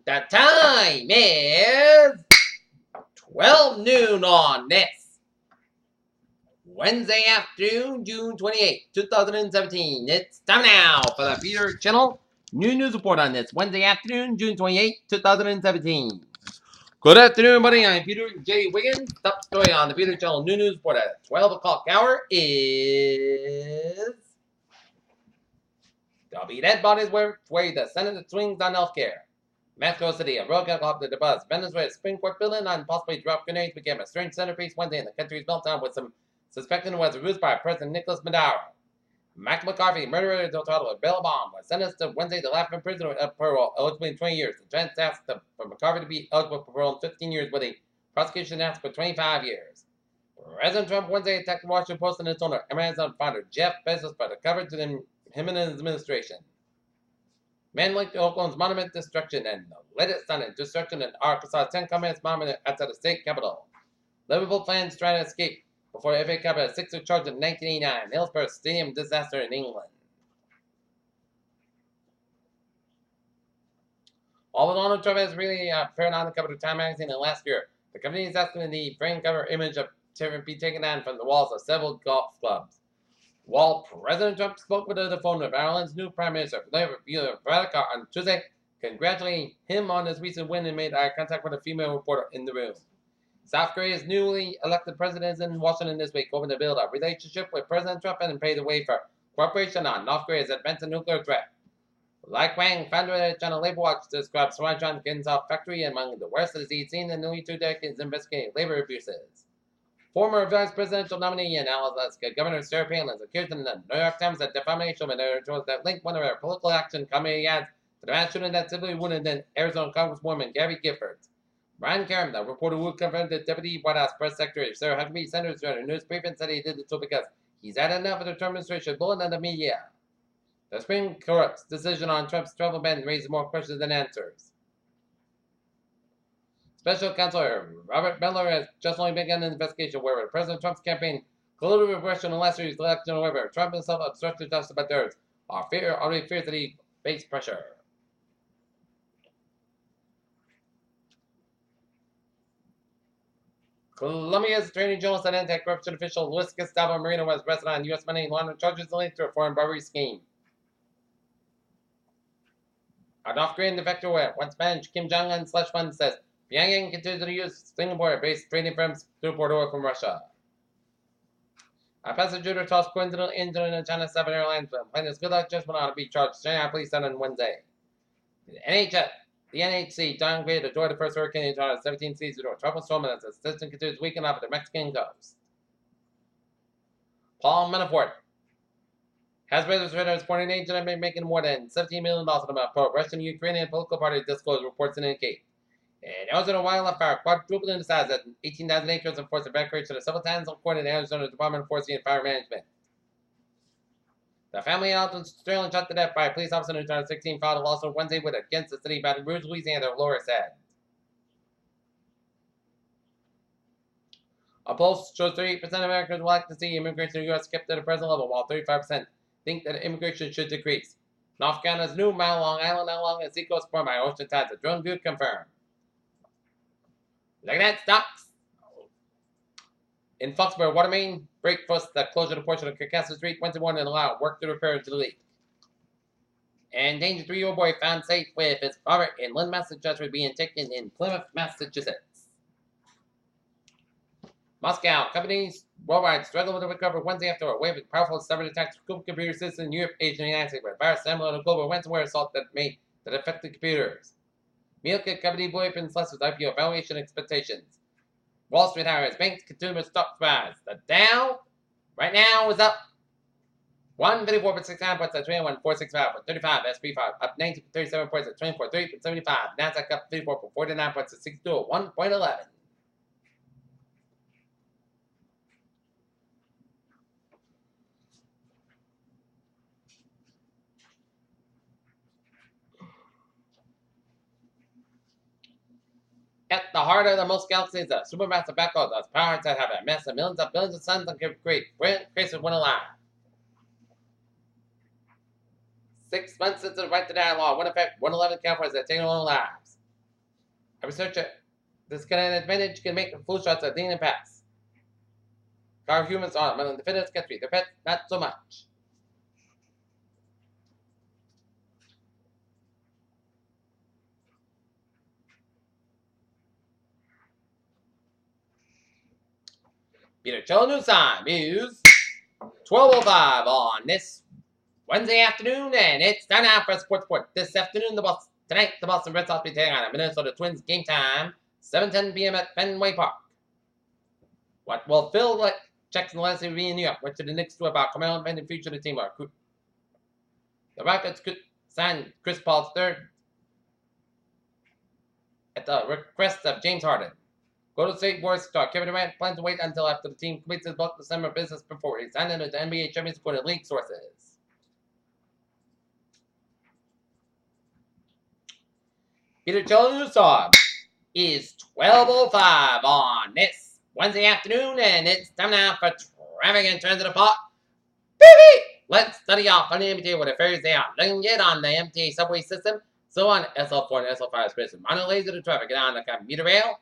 The time is 12 noon on this Wednesday afternoon, June 28th, 2017. It's time now for the Peter Channel New News Report on this Wednesday afternoon, June 28th, 2017. Good afternoon, buddy. I'm Peter J. Wiggins. Top story on the Peter Channel New News Report at 12 o'clock hour is there'll be dead bodies where the Senate swings on healthcare. Mexico City, a rogue helicopter the buzz. Venezuela's Supreme Court building on possibly dropped grenades became a strange centerpiece Wednesday in the country's meltdown with some suspecting it was ruse by President Nicolas Maduro. Mac McCarthy, murderer of Deltado, bail bond, was sentenced to Wednesday to life in prison with parole, eligible in 20 years. The judge asked for McCarthy to be eligible for parole in 15 years, with the prosecution asked for 25 years. President Trump Wednesday attacked the Washington Post and its owner, Amazon founder Jeff Bezos, for the coverage of him and his administration. Men linked to Oakland's monument destruction and the latest on destruction in Arkansas' 10 Communist monument outside the state capitol. Liverpool fans trying to escape before FA Cup had a 6-2 charge in 1989. Hillsborough Stadium disaster in England. Although Donald Trump has really appeared on the cover of Time magazine in last year, the company is asking the frame cover image of to be taken down from the walls of several golf clubs. While President Trump spoke with the phone of Ireland's new Prime Minister, Vladimir Varadkar, on Tuesday, congratulating him on his recent win and made eye contact with a female reporter in the room. South Korea's newly elected president is in Washington this week, hoping to build a relationship with President Trump and pave the way for cooperation on North Korea's advanced nuclear threat. Lai Kwang, founder of China Labor Watch, described Swanshan Ginzao factory among the worst that he's seen in nearly 2 decades investigating labor abuses. Former vice presidential nominee and Alaska Governor Sarah Palin is accused in the New York Times of defamation of an editorial that linked one of her political action committee ads to the mass shooting that severely wounded then Arizona Congresswoman Gabby Giffords. Brian Karam, the reporter who confronted Deputy White House Press Secretary Sarah Huckabee Sanders during a news briefing, said he did it so because he's had enough of the Trump administration bullying the media. The Supreme Court's decision on Trump's travel ban raises more questions than answers. Special Counsel Robert Mueller has just only begun an investigation where President Trump's campaign colluded with Russia in last year's election. However, Trump himself obstructed justice, but there already fears that he faced pressure. Colombia's Attorney General said anti-corruption official Luis Gustavo Moreno was arrested on U.S. money laundering charges linked to a foreign bribery scheme. A North Korean defector once managed Kim Jong-un's slush fund says Pyongyang continues to use Singapore-based trading firms to import oil from Russia. A passenger tossed coincidental injured in China 7 Airlines plaintiff's good luck judgment ought to be charged. Shanghai police said on Wednesday. The NHC downgraded the door to the first hurricane in China 17 seas due to a tropical storm as the system continues weakening off of the Mexican coast. Paul Manafort has registered foreign agent and been making more than $17 million for Russian-Ukrainian political party disclosed reports indicate. And Arizona wildlife fire quadrupled in size at 18,000 acres and forced evacuation of several towns according to the Arizona Department of Forestry and Fire Management. The family of Sterling shot to death by a police officer in 2016 filed a lawsuit Wednesday against the city of Baton Rouge, Louisiana, Laura said. A poll shows 38% of Americans would like to see immigration in the U.S. kept at the present level, while 35% think that immigration should decrease. North Carolina's new Long Island along the seacoast formed by ocean tides. The drone view confirmed. Look at that, stocks. In Foxborough, water main break forced the closure of a portion of Circassian Street Wednesday morning and allowed work to repair the leak. And endangered 3-year-old boy found safe with his father in Lynn, Massachusetts, being taken in Plymouth, Massachusetts. Moscow companies worldwide struggle to recover Wednesday after a wave of powerful cyber attacks to computer systems in Europe, Asia, and the United States, with virus similar to global ransomware assault that affected computers. Meal kit company boyfriends less with IPO valuation expectations. Wall Street hires banks, consumer stock rise. The Dow right now is up 154.69 points at 21,465.35. SP 5 up 19.37 points at 24.3.75. Nasdaq up 34.49 points at 62 at 1.11. At the heart of the most galaxies, a supermassive black hole does powers that have amassed millions of billions of suns and can create creatures when alive. 6 months since the right to die law went effect, 111 Californians have taken their own lives. A researcher, this can an advantage can make the full shots of lean and pass. Car humans are among the fittest country. Their pets, not so much. Peter Chill News Time is 12:05 on this Wednesday afternoon, and it's time now for Sports Report. This afternoon, tonight, the Boston Red Sox will be taking on the Minnesota Twins. Game time, 7:10 p.m. at Fenway Park. What will Phil like checks and Leslie be in New York? What should the Knicks do about Carmelo and the future of the team? The Rockets could sign Chris Paul's third at the request of James Harden. Golden State Warriors star Kevin Durant plans to wait until after the team completes his bulk December business before he signs into the NBA champions, according to league sources. Peter Chilton's time is 12:05 on this Wednesday afternoon, and it's time now for traffic and transit report. Baby! Let's study off on the MTA what affairs they are looking at on the MTA subway system. So on SL4 and SL5 express and minor lanes of the traffic and on the commuter rail.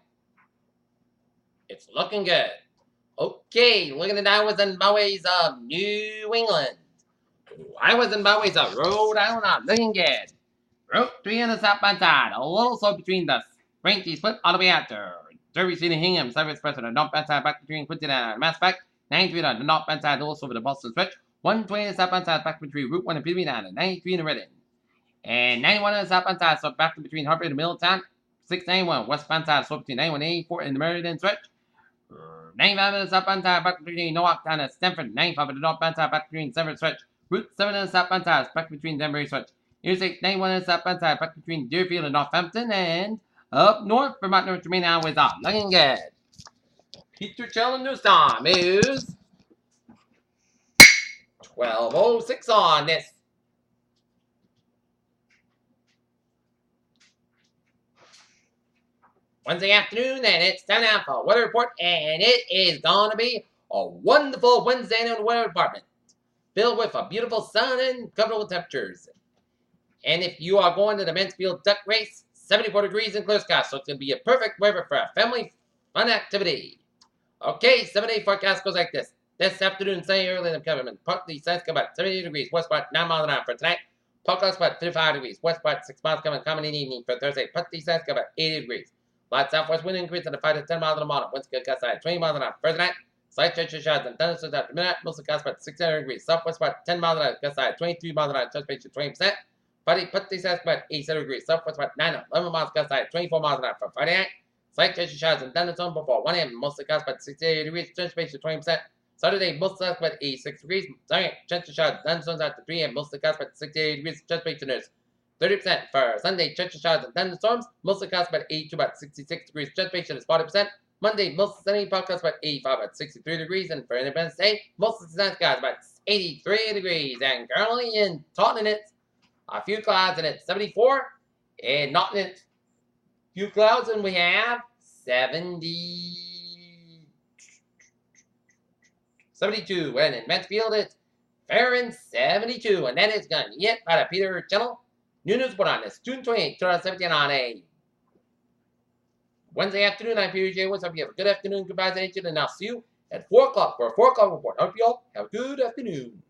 It's looking good. Okay, looking at the highways and byways of New England. Highways and byways of Rhode Island are looking good. Route 3 on the southbound side, a little slow between the Spring split all the way out there. Derby City Hingham, Cyber Express on the northbound side, back between Quinton and Mass Back. 93 on the northbound side, also over the Boston stretch. 120 on the southbound side, back between Route 1 and Peterbilt and 93 in the Reading. And 91 on the southbound side, so back between Harvard and Middletown. 691 westbound side, so between 91 and 84 in the Meriden stretch. 95 on the southbound side, back between Norwalktown and Stamford. 95 on the northbound side, back between Stamford stretch. Route 7 on the southbound side, back between Denbury stretch. Interstate 91 on the southbound side, back between Deerfield and Northampton. And up north, Vermont North Germain Highway is up. Looking good. Peter Chilton News Time is 12:06 on this Wednesday afternoon, and it's time now for a weather report, and it is going to be a wonderful Wednesday in the weather department, filled with a beautiful sun and comfortable temperatures. And if you are going to the Mansfield Duck Race, 74 degrees and clear skies, so it's going to be a perfect weather for a family fun activity. Okay, 7-day forecast goes like this. This afternoon, sunny early in the Kevin. Partly sun's coming about 78 degrees, west part 9 miles an hour for tonight. Park about 55 degrees, west part 6 miles coming in the evening for Thursday. Partly sun's coming about 80 degrees. Light southwest wind increase at 5 to 10 miles an hour. Winds good gust at 20 miles an hour. Thursday night, slight chance of showers and thunderstorms after midnight. Mostly gust about 600 degrees. Southwest about 10 miles an hour. Gust at 23 miles an hour. Touch base to 20%. Friday, put these at about 87 degrees. Southwest about 9 11 miles gust at 24 miles an hour for Friday night. Slight chance of showers and thunderstorms before 1 a.m. Mostly gust about 68 degrees. Touch base to 20%. Saturday, mostly gust about 86 degrees. Sunday, chance of showers and thunderstorms after 3 a.m. Mostly gust about 68 degrees. Touch base to nurse. 30% for Sunday, chance of showers and thunderstorms. Mostly gust about 82, about 66 degrees. Chance base is 40%. Monday, mostly sunny, podcast about 85, about 63 degrees. And for Independence Day, mostly sunny skies about 83 degrees. And currently in Taunton, it's a few clouds and it's 74. And not in it, few clouds and we have 72. And in Mansfield, it's fair and 72. And that is going to be it by the Peter Channel. New news put on this June 28, 2017 on a Wednesday afternoon. I'm Peter J. Woods. Hope you have a good afternoon. Goodbye, and I'll see you at 4 o'clock for a 4 o'clock report. Hope you all have a good afternoon.